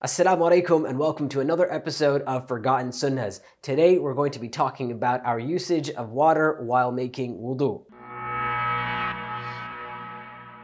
Assalamu alaikum and welcome to another episode of Forgotten Sunnahs. Today we're going to be talking about our usage of water while making wudu.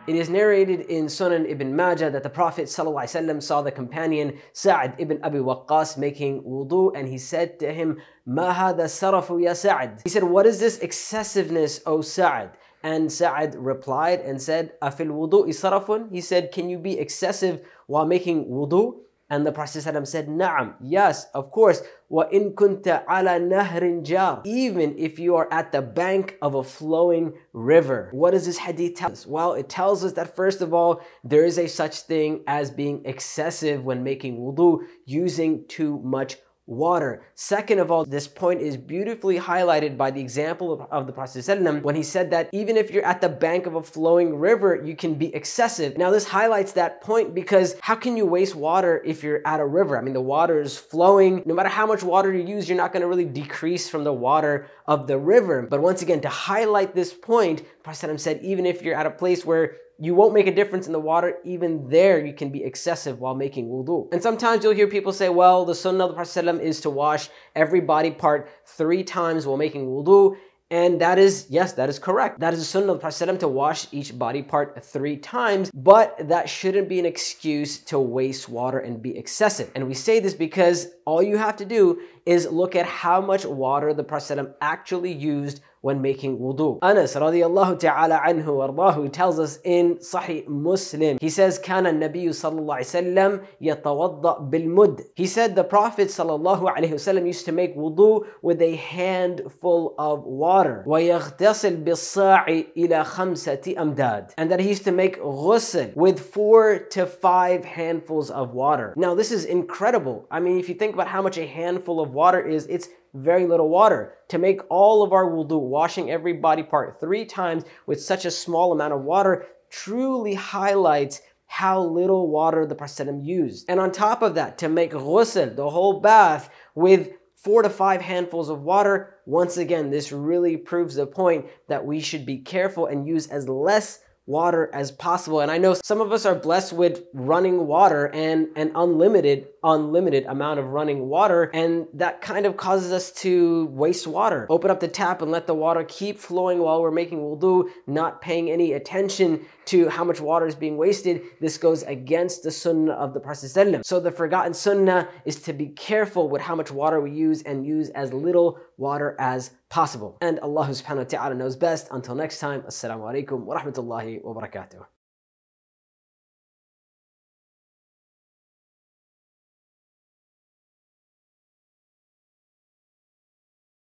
It is narrated in Sunan ibn Majah that the Prophet ﷺ saw the companion Sa'd ibn Abi Waqqas making wudu, and he said to him, "Ma hadha sarafu ya Sa'd?" He said, "What is this excessiveness, O Sa'd?" And Sa'd replied and said, "Afil wudu'i sarafun?" He said, "Can you be excessive while making wudu?" And the Prophet ﷺ said, "Na'am, yes, of course. وَإِن كُنْتَ عَلَى نَهْرٍ جَارٍ." Even if you are at the bank of a flowing river. What does this hadith tell us? Well, it tells us that first of all, there is a such thing as being excessive when making wudu, using too much water. Second of all, this point is beautifully highlighted by the example of the Prophet ﷺ when he said that even if you're at the bank of a flowing river, you can be excessive. Now this highlights that point because how can you waste water if you're at a river? I mean, the water is flowing. No matter how much water you use, you're not going to really decrease from the water of the river. But once again, to highlight this point, the Prophet ﷺ said even if you're at a place where you won't make a difference in the water, even there you can be excessive while making wudu. And sometimes you'll hear people say, well, the sunnah of the Prophet ﷺ is to wash every body part 3 times while making wudu. And that is, yes, that is correct. That is the sunnah of the Prophet ﷺ to wash each body part 3 times, but that shouldn't be an excuse to waste water and be excessive. And we say this because all you have to do is look at how much water the Prophet ﷺ actually used when making wudu. Anas radiyallahu ta'ala anhu wardahu tells us in Sahih Muslim, he says, "Kana an-Nabiy sallallahu alayhi wasallam yatawadda bil-mud." He said the Prophet sallallahu alayhi wasallam used to make wudu with a handful of water. وَيَغْتَسِلْ بِالصَّاعِ إِلَى خَمْسَةِ أَمْدَادٍ. And that he used to make ghusl with 4 to 5 handfuls of water. Now this is incredible. I mean, if you think about how much a handful of water is, it's very little water. To make all of our wudu, washing every body part 3 times with such a small amount of water, truly highlights how little water the Prophet ﷺ used. And on top of that, to make ghusl, the whole bath, with 4 to 5 handfuls of water, once again, this really proves the point that we should be careful and use as less water as possible. And I know some of us are blessed with running water and an unlimited amount of running water, and that kind of causes us to waste water. Open up the tap and let the water keep flowing while we're making wudu, not paying any attention to how much water is being wasted. This goes against the sunnah of the Prophet ﷺ. So the forgotten sunnah is to be careful with how much water we use and use as little water as possible. And Allah subhanahu wa ta'ala knows best. Until next time, assalamu alaikum wa rahmatullahi wa barakatuh.